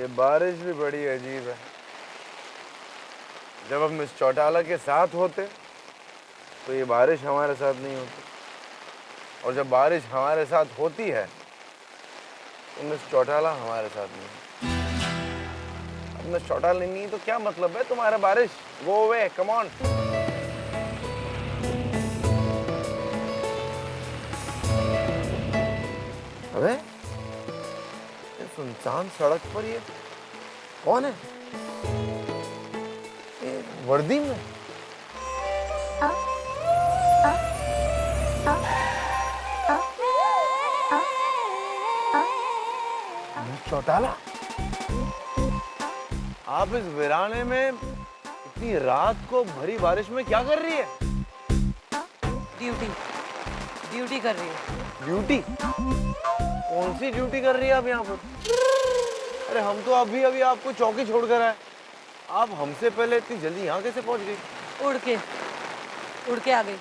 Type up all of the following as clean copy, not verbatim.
ये बारिश भी बड़ी अजीब है। जब हम मिस चौटाला के साथ होते तो ये बारिश हमारे साथ नहीं होती, और जब बारिश हमारे साथ होती है तो मिस चौटाला हमारे साथ नहीं। अब मिस चौटाला नहीं तो क्या मतलब है तुम्हारा बारिश? Go away, come on. अबे ये सुनसान सड़क पर ये कौन है? ये वर्दी में? चौटाला, आप इस वीराने में इतनी रात को भरी बारिश में क्या कर रही है? ड्यूटी कर रही है। ड्यूटी? कौन सी ड्यूटी कर रही है आप यहाँ पर? अरे हम तो अभी अभी आपको चौकी छोड़कर आए, आप हमसे पहले इतनी जल्दी यहाँ कैसे पहुँच गई? उड़ के आ गई।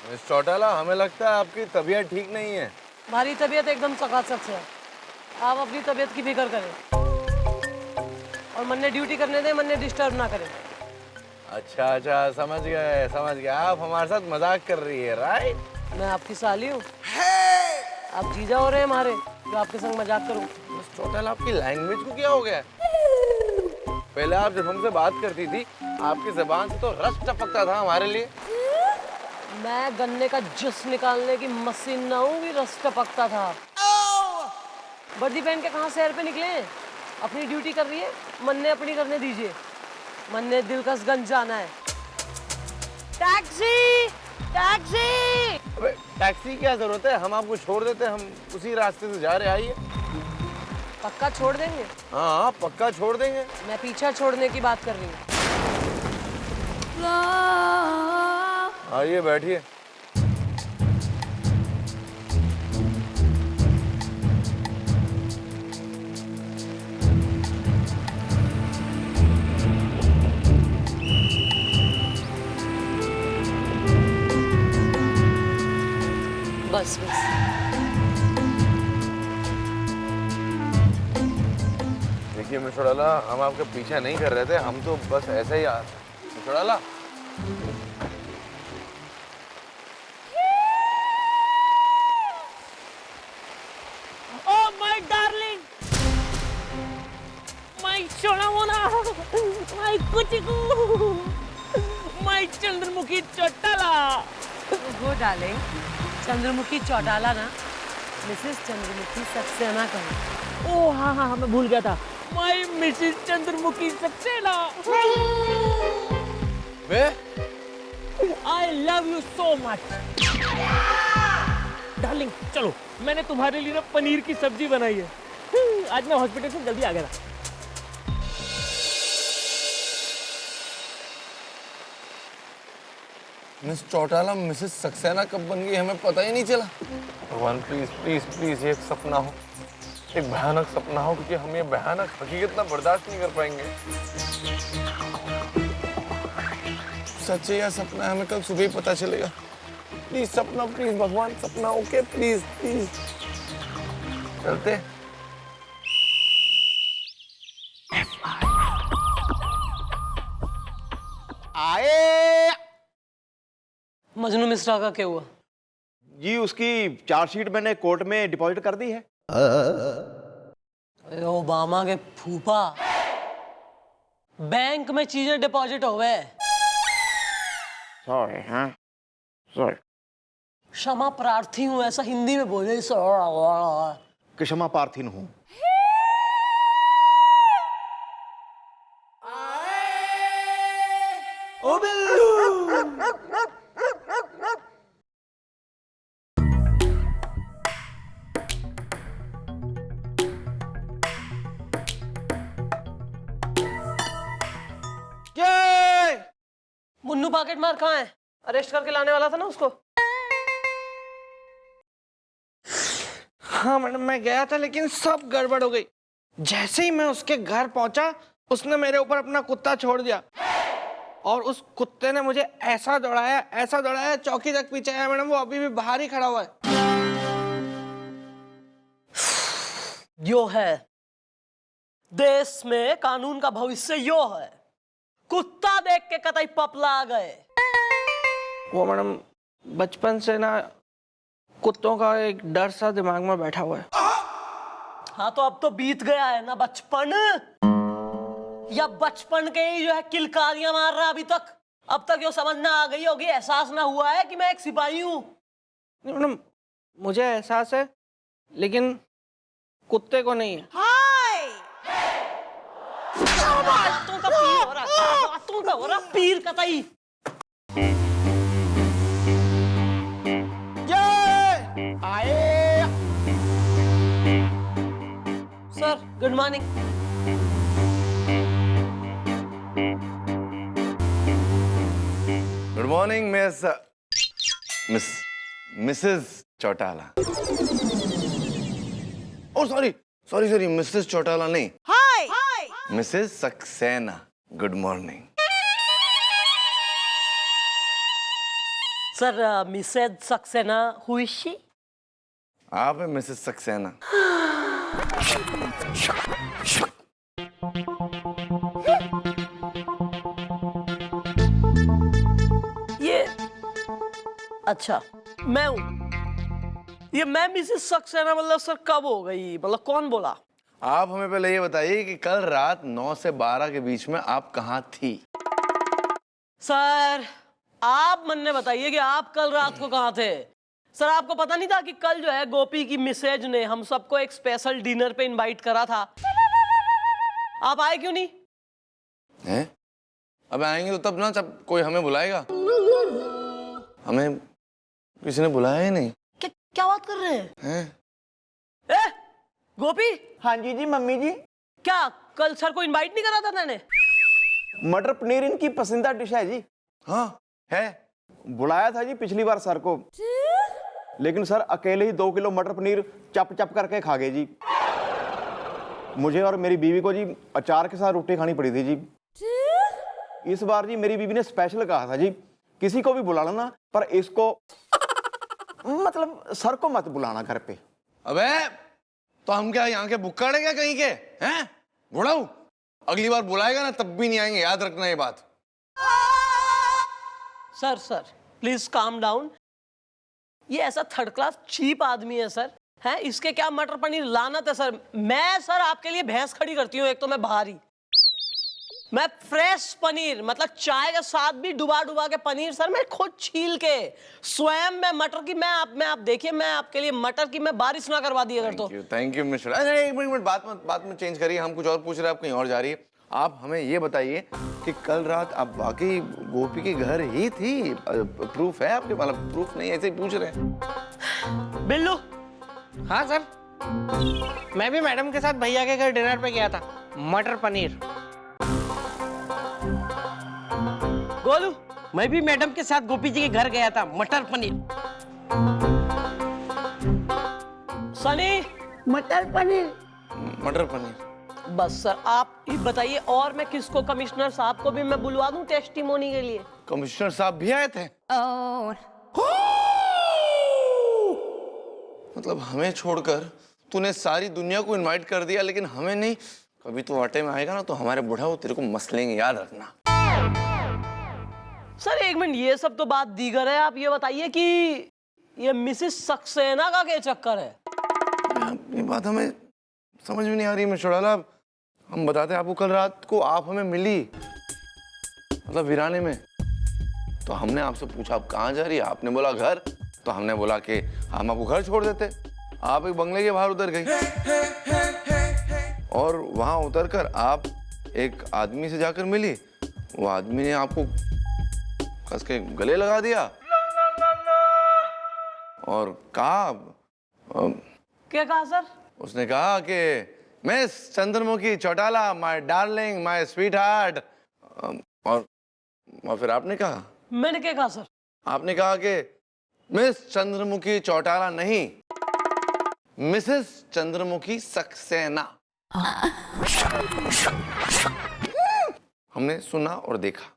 मिस चौटाला, हमें लगता है आपकी तबीयत ठीक नहीं है। हमारी तबीयत एकदम चकाचक से है। आप अपनी तबीयत की फिक्र करें और मन ने ड्यूटी करने दें, मन ने डिस्टर्ब ना करें। अच्छा, समझ गए। आप हमारे साथ मजाक कर रही है, राइट? मैं आपकी साली हूँ, आप जीजा हो रहे हैं हमारे, जो आपके संग मजाक करूँ। मिस चौटाला, आपकी लैंग्वेज को क्या हो गया? पहले आप जब हमसे बात करती थी, आपकी जबान से तो रस टपकता था हमारे लिए। मैं गन्ने का जूस निकालने की मशीन ना हूँ कि रस टपकता था। वर्दी पहन के कहाँ शहर पे निकले? अपनी ड्यूटी कर रही है, मन ने अपनी करने दीजिए। मन ने दिलकशगंज जाना है। टैक्सी! अबे टैक्सी की क्या जरूरत है? हम आपको छोड़ देते, हम उसी रास्ते से जा रहे, आइए। पक्का छोड़ देंगे? हाँ, पक्का छोड़ देंगे। मैं पीछा छोड़ने की बात कर रही हूँ। आइए, बैठिए। बस देखिए मिस चौटाला, हम आपका पीछा नहीं कर रहे थे, हम तो बस ऐसे ही miss Chautala, Oh my darling, my Shonamona, my Kuchiku, my Chandramukhi Chautala. वो डार्लिंग, चंद्रमुखी चौटाला ना, मिसेस चंद्रमुखी सक्सेना कहो। ओह हाँ, मैं भूल गया था। My Mrs Chandramukhi Saxena. Way? I love you so much. Darling चलो, मैंने तुम्हारे लिए ना पनीर की सब्जी बनाई है। आज मैं हॉस्पिटल से जल्दी आ गया था। मिस चौटाला मिसेस सक्सेना कब बन गई हमें पता ही नहीं चला। भगवान प्लीज प्लीज प्लीज एक सपना हो, एक भयानक सपना हो, क्योंकि हम ये भयानक हकीकत ना बर्दाश्त नहीं कर पाएंगे। सच है या सपना है, हमें कल सुबह ही पता चलेगा। प्लीज सपना, प्लीज भगवान, सपना। Okay please please. चलते। आए मजनू मिश्रा का क्या हुआ? जी, उसकी चार्जशीट मैंने कोर्ट में डिपॉजिट कर दी है। ओबामा के फूफा, बैंक में चीजें डिपॉजिट हो गए। सॉरी। हाँ सॉरी। क्षमा प्रार्थी हूँ, ऐसा हिंदी में बोले। क्षमा प्रार्थी हूँ। ओ बिल्लू। मुन्नू पॉकेट मार कहाँ है? अरेस्ट करके लाने वाला था ना उसको। हाँ मैडम, मैं गया था लेकिन सब गड़बड़ हो गई। जैसे ही मैं उसके घर पहुंचा, उसने मेरे ऊपर अपना कुत्ता छोड़ दिया और उस कुत्ते ने मुझे ऐसा दौड़ाया, चौकी तक पीछे आया। मैडम वो अभी भी बाहर ही खड़ा हुआ है। यो है, देश में कानून का भविष्य यो है। कुत्ता देख के कतई पपला गए। वो मैडम बचपन से ना कुत्तों का एक डर सा दिमाग में बैठा हुआ है। हाँ तो अब तो बीत गया है ना बचपन, या बचपन के ही जो है किलकारियां मार रहा अभी तक। अब तक यो समझ ना आ गई होगी, एहसास ना हुआ है कि मैं एक सिपाही हूं। नहीं मैडम, मुझे एहसास है लेकिन कुत्ते को नहीं है। बातों का पीर हो रहा, बातों का हो रहा पीर कतई। Sir good morning. Good morning Mrs Chautala. Oh sorry sorry sorry, Mrs Chautala नहीं, Mrs Saxena. Good morning. Sir Mrs Saxena, who is she? आप है मिसेस सक्सेना। ये अच्छा मैं हूं। ये मैं मिसेस सक्सेना मतलब सर कब हो गई, मतलब कौन बोला? आप हमें पहले ये बताइए कि कल रात 9 से 12 के बीच में आप कहाँ थी? सर आप मन ने बताइए कि आप कल रात को कहाँ थे। सर आपको पता नहीं था कि कल जो है गोपी की मिसेज ने हम सबको एक स्पेशल डिनर पे इनवाइट करा था? आप आए क्यों नहीं? हैं? अब आएंगे तो तब ना, जब कोई हमें बुलाएगा। हमें किसी ने बुलाया ही नहीं। क्या बात कर रहे हैं? ए, गोपी। हाँ जी जी मम्मी जी। क्या कल सर को इनवाइट नहीं करा था मैंने? मटर पनीर इनकी पसंदीदा डिश है जी। हाँ है। बुलाया था जी पिछली बार सर को, लेकिन सर अकेले ही 2 किलो मटर पनीर चप चप करके खा गए जी। मुझे और मेरी बीवी को जी अचार के साथ रोटी खानी पड़ी थी जी। इस बार जी मेरी बीवी ने स्पेशल कहा था जी, किसी को भी बुला लेना पर इसको मतलब सर को मत बुलाना घर पे। अबे तो हम क्या यहाँ के बुक्कड़ क्या कहीं के हैं? बुढ़ाऊ अगली बार बुलाएगा ना तब भी नहीं आएंगे, याद रखना ये बात। Sir please calm down. ये ऐसा थर्ड क्लास चीप आदमी है सर, है इसके क्या मटर पनीर लानत है सर। मैं सर आपके लिए भैंस खड़ी करती हूँ, एक तो मैं बाहरी, मैं फ्रेश पनीर मतलब चाय के साथ भी डुबा डुबा के पनीर सर मैं खुद छील के स्वयं में मटर की आप देखिए, मैं आपके लिए मटर की मैं बारिश ना करवा दी अगर तो। Thank you mister. अरे एक मिनट बात में चेंज करिए, हम कुछ और पूछ रहे हैं, आप कहीं और जा रही है। आप हमें ये बताइए कि कल रात आप वाकई गोपी के घर ही थी? प्रूफ है आपके? मतलब प्रूफ नहीं, ऐसे ही पूछ रहे हैं। बिल्लू। हाँ सर, मैं भी मैडम के साथ भैया के घर डिनर पे गया था, मटर पनीर। गोलू। मैं भी मैडम के साथ गोपी जी के घर गया था, मटर पनीर। सनी। मटर पनीर। बस सर आप ये बताइए, और मैं किसको, कमिश्नर साहब को भी मैं बुलवा दूं टेस्टिमोनी के लिए? कमिश्नर साहब भी आए थे? मतलब हमें छोड़कर तूने सारी दुनिया को इनवाइट कर दिया, लेकिन हमें नहीं। कभी तो आटे में आएगा ना तो हमारे बुढ़ा वो तेरे को मसलेंगे, याद रखना। सर एक मिनट, ये सब तो बात दीगर है, आप ये बताइए कि ये मिसेस सक्सेना का क्या चक्कर है? ये बात हमें समझ में नहीं आ रही मिस्टर चौटाला। हम बताते हैं आपको, कल रात को आप हमें मिली मतलब वीराने में, तो हमने आपसे पूछा आप कहाँ जा रही है? आपने बोला घर, तो हमने बोला कि हम आपको घर छोड़ देते। आप एक बंगले के बाहर उतर गई और वहां उतरकर आप एक आदमी से जाकर मिली। वो आदमी ने आपको कस के गले लगा दिया और कहा क्या कहा सर? उसने कहा कि miss Chandramukhi Chautala, my darling, my sweet heart. और फिर आपने कहा? मैंने क्या कहा सर? आपने कहा कि मिस चंद्रमुखी चौटाला नहीं, मिसेस चंद्रमुखी सक्सेना। हमने सुना और देखा।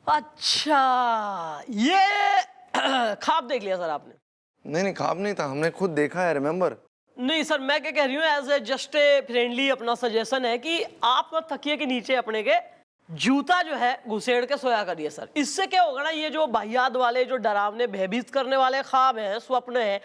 अच्छा, ये ख्वाब देख लिया सर आपने? नहीं ख्वाब नहीं था, हमने खुद देखा है, रिमेम्बर। नहीं सर, मैं क्या कह रही हूँ, as a just a friendly अपना सजेशन है कि आप ना तकिए के नीचे अपने के जूता जो है घुसेड़ के सोया करिए सर। इससे क्या होगा ना, ये जो बाहियात वाले, जो डरावने भयभीत करने वाले ख्वाब हैं, स्वप्न हैं,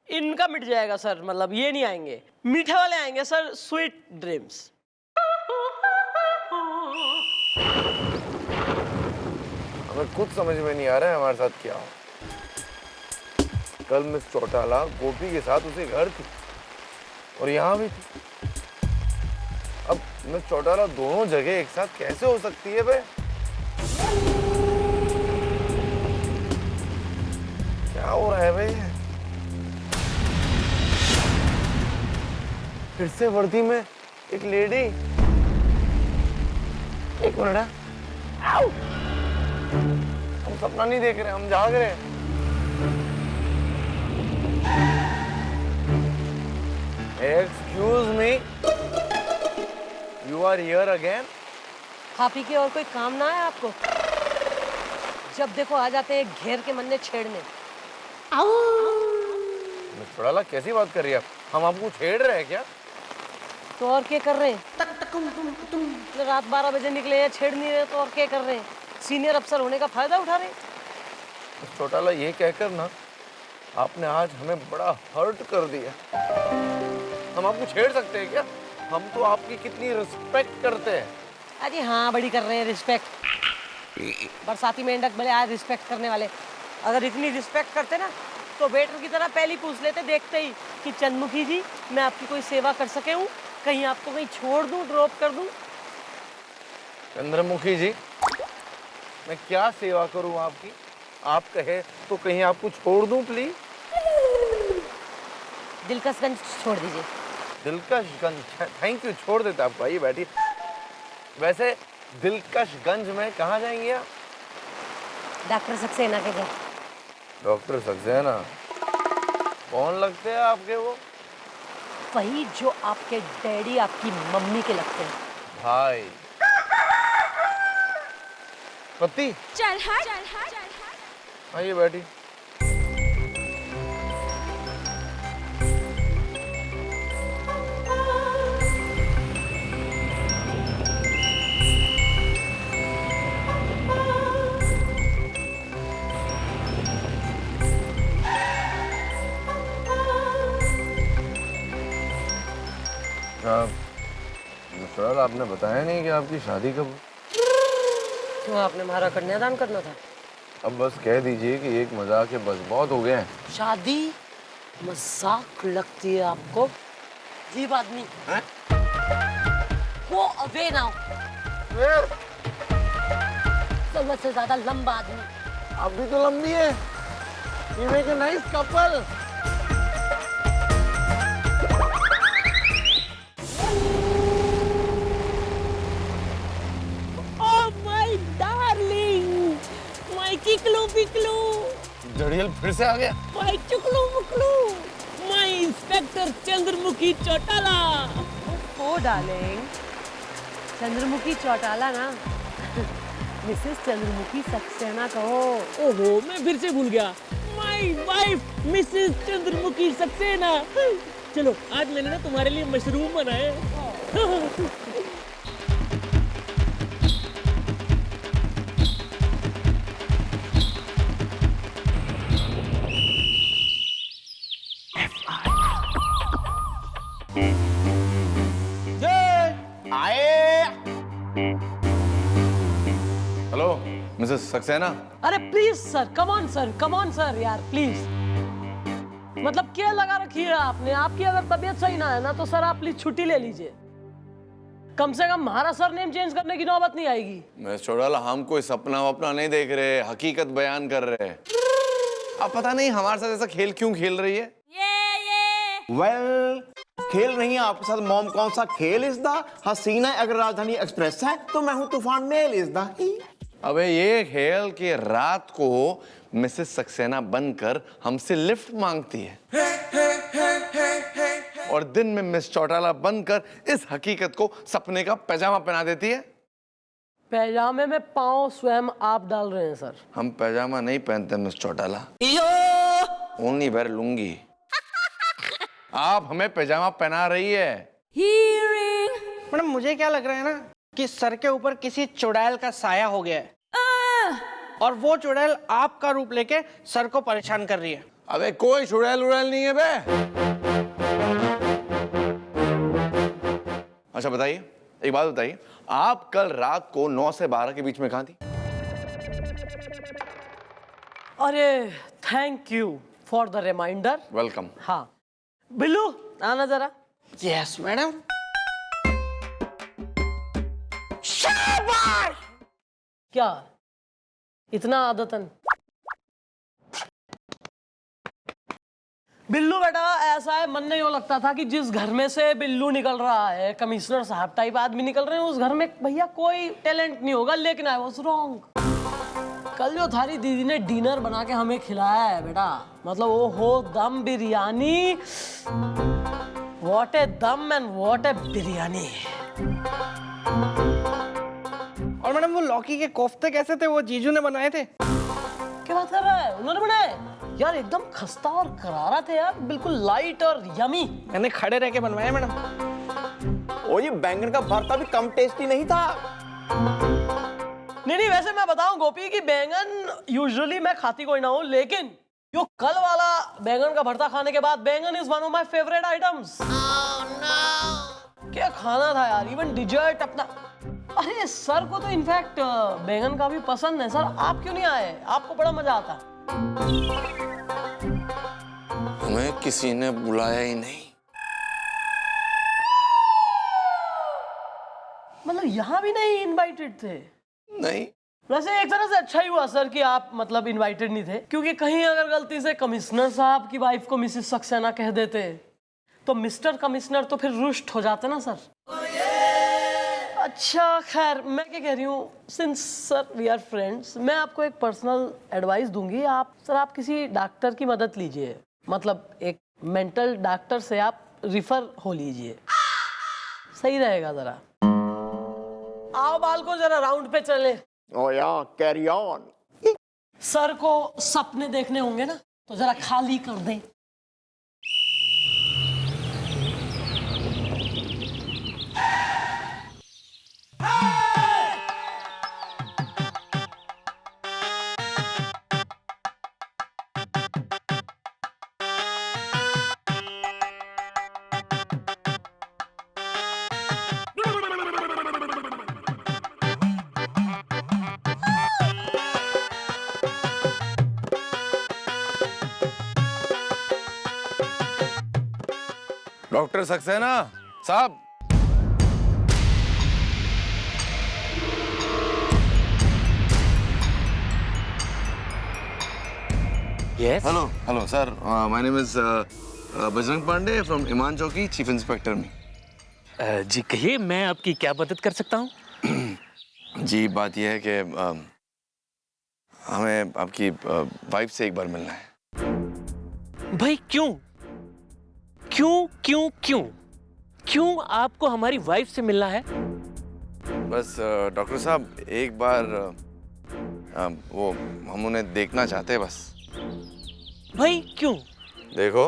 इनका मिट जाएगा सर। मतलब ये नहीं आएंगे, मीठे वाले आएंगे सर, स्वीट ड्रीम्स। हमें खुद समझ में नहीं आ रहा है हमारे साथ क्या हो। कल मिस चौटाला गोपी के साथ उसे घर थी और यहाँ भी थी। अब मिस चौटाला दोनों जगह एक साथ कैसे हो सकती है बे? क्या हो रहा है बे? फिर से वर्दी में एक लेडी। एक मिनट, हम सपना नहीं देख रहे, हम जाग रहे हैं। Excuse me, you are here again? खा पी के और कोई काम ना है आपको? जब देखो आ जाते हैं घेर के मन्ने छेड़ने। मिस चौटाला कैसी बात कर रही है आप? हम आपको छेड़ रहे हैं क्या? तो और क्या कर रहे हैं? रात 12 बजे निकले हैं, छेड़ नहीं रहे तो और क्या कर रहे हैं? सीनियर अफसर होने का फायदा उठा रहे हैं। मिस चौटाला ये कहकर ना आपने आज हमें बड़ा हर्ट कर दिया। हम आपको छेड़ सकते हैं क्या? हम तो आपकी कितनी रिस्पेक्ट करते हैं। अरे हाँ, बड़ी कर रहे हैं रिस्पेक्ट। बरसाती मेंढक भले आज रिस्पेक्ट करने वाले। अगर इतनी रिस्पेक्ट करते ना तो वेटर की तरह पहले पूछ लेते देखते ही कि चंद्रमुखी जी, मैं आपकी कोई सेवा कर सके हूँ? कहीं आपको कहीं छोड़ दूँ, ड्रॉप कर दूँ? चंद्रमुखी जी, मैं क्या सेवा करूँ आपकी? आप कहे तो कहीं आपको छोड़ दूँ प्लीज? दिलकशगंज छोड़ दीजिए। दिलकशगंज, थैंक यू, छोड़ देता आपको। आइए बैठिए। वैसे दिलकशगंज में कहाँ जाएंगे आप? डॉक्टर सक्सेना के घर। डॉक्टर सक्सेना? कौन लगते हैं आपके वो? वही जो आपके डैडी आपकी मम्मी के लगते हैं। भाई पति? चल हट। आइए बैठी। सर आपने बताया नहीं कि आपकी शादी कब? क्यों, आपने हमारा कन्यादान करना था? अब बस कह दीजिए कि एक मजाक है, बस बहुत हो गए हैं। शादी मजाक लगती है आपको? अजीब आदमी। वो अवे नाउ, जरूरत से ज्यादा लंबा आदमी। आप भी तो लंबी है। You make a nice couple. Piklu, जड़ियल फिर से आ गया। My Chuklu Muklu, my inspector Chandramukhi Chautala. Oh darling, Chandramukhi Chautala ना मिसेस चंद्रमुखी सक्सेना कहो। ओहो, मैं फिर से भूल गया। My wife Mrs Chandramukhi Saxena. चलो, आज मैंने ना तुम्हारे लिए मशरूम बनाए। Hello Mrs Saxena. अरे please sir, come on sir यार, प्लीज। मतलब क्या लगा रखी है आपने? आपकी अगर तबीयत सही ना है ना तो सर आप प्लीज छुट्टी ले लीजिए। कम से कम हमारा सर नेम चेंज करने की नौबत नहीं आएगी। मैं चौटाला, हम कोई सपना वपना नहीं देख रहे, हकीकत बयान कर रहे हैं। अब पता नहीं हमारे साथ ऐसा खेल क्यों खेल रही है। वेल, खेल नहीं है आपके साथ मॉम। कौन सा खेल इस दा? हसीना अगर राजधानी एक्सप्रेस है तो मैं हूं तूफान मेल इस दा। अबे ये खेल कि रात को मिसेस सक्सेना बनकर हमसे लिफ्ट मांगती है और दिन में मिस चौटाला बनकर इस हकीकत को सपने का पैजामा पहना देती है। पैजामे में पाँव स्वयं आप डाल रहे हैं सर। हम पैजामा नहीं पहनते miss Chautala, only wear lungi. आप हमें पैजामा पहना रही है। मैडम मुझे क्या लग रहा है ना कि सर के ऊपर किसी चुड़ैल का साया हो गया है और वो चुड़ैल आपका रूप लेके सर को परेशान कर रही है। अबे कोई चुड़ैल उड़ैल नहीं है बे। अच्छा बताइए, एक बात बताइए, आप कल रात को 9 से 12 के बीच में कहाँ थी? अरे thank you for the reminder. Welcome. हाँ बिल्लू आना जरा। Yes madam. क्या इतना आदतन? बिल्लू बेटा ऐसा है, मन नहीं हो लगता था कि जिस घर में से बिल्लू निकल रहा है, कमिश्नर साहब टाइप आदमी निकल रहे हैं, उस घर में भैया कोई टैलेंट नहीं होगा। लेकिन आई वाज रॉन्ग। कल जो थारी दीदी ने डिनर बना के हमें खिलाया है बेटा, मतलब वो हो दम biryani, what A them and what ए बिरयानी। और मैडम वो लौकी के कोफ्ते कैसे थे? वो जीजू ने बनाए थे। क्या बात कर रहा है? उन्होंने बनाए? यार एकदम खस्ता और करारा थे यार, बिल्कुल लाइट और यमी। मैंने खड़े रह के बनवाए मैडम। ओ ये बैंगन का भरता भी कम टेस्टी नहीं था। नहीं वैसे मैं बताऊं गोपी कि बैंगन यूजुअली मैं खाती कोई ना हूं, लेकिन यो कल वाला बैंगन का भरता खाने के बाद बैंगन is one of my favourite items. क्या खाना था यार, इवन डिजर्ट अपना। अरे सर को तो इनफैक्ट बैंगन का भी पसंद है। सर आप क्यों नहीं आए? आपको बड़ा मजा आता। हमें किसी ने बुलाया ही नहीं। मतलब यहाँ भी नहीं इनवाइटेड थे? नहीं। वैसे एक तरह से अच्छा ही हुआ सर कि आप मतलब इनवाइटेड नहीं थे, क्योंकि कहीं अगर गलती से कमिश्नर साहब की वाइफ को मिसेस सक्सेना कह देते तो मिस्टर कमिश्नर तो फिर रुष्ट हो जाते ना सर। अच्छा खैर मैं क्या कह रही हूँ, since sir we are friends, मैं आपको एक पर्सनल एडवाइस दूंगी। आप किसी डॉक्टर की मदद लीजिए, मतलब एक मेंटल डॉक्टर से आप रिफर हो लीजिए, सही रहेगा। जरा आओ बाल को जरा राउंड पे चले। ओ या कैरी ऑन। सर को सपने देखने होंगे ना, तो जरा खाली कर दें। डॉक्टर सक्सेना साहब। Yes. Hello sir, my name is Bajrang Pandey from Iman चौकी, चीफ इंस्पेक्टर में। जी कहिए, मैं आपकी क्या मदद कर सकता हूँ? जी बात यह है कि हमें आपकी वाइफ से एक बार मिलना है। भाई क्यों क्यों क्यों क्यों क्यों आपको हमारी वाइफ से मिलना है? बस डॉक्टर साहब एक बार वो हम उन्हें देखना चाहते हैं बस। भाई क्यों? देखो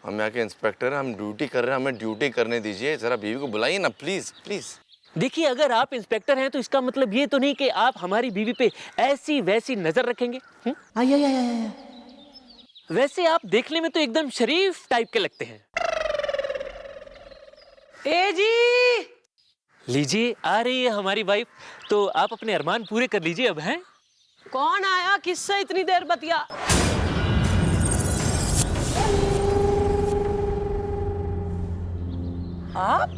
हम यहाँ के इंस्पेक्टर हैं, हम ड्यूटी कर रहे हैं, हमें ड्यूटी करने दीजिए। जरा बीवी को बुलाइए ना प्लीज प्लीज। देखिए, अगर आप इंस्पेक्टर हैं तो इसका मतलब ये तो नहीं कि आप हमारी बीवी पे ऐसी वैसी नजर रखेंगे। वैसे आप देखने में तो एकदम शरीफ टाइप के लगते हैं। ए जी लीजिए, आ रही है हमारी वाइफ, तो आप अपने अरमान पूरे कर लीजिए अब। हैं कौन आया, किससे इतनी देर बतिया? आप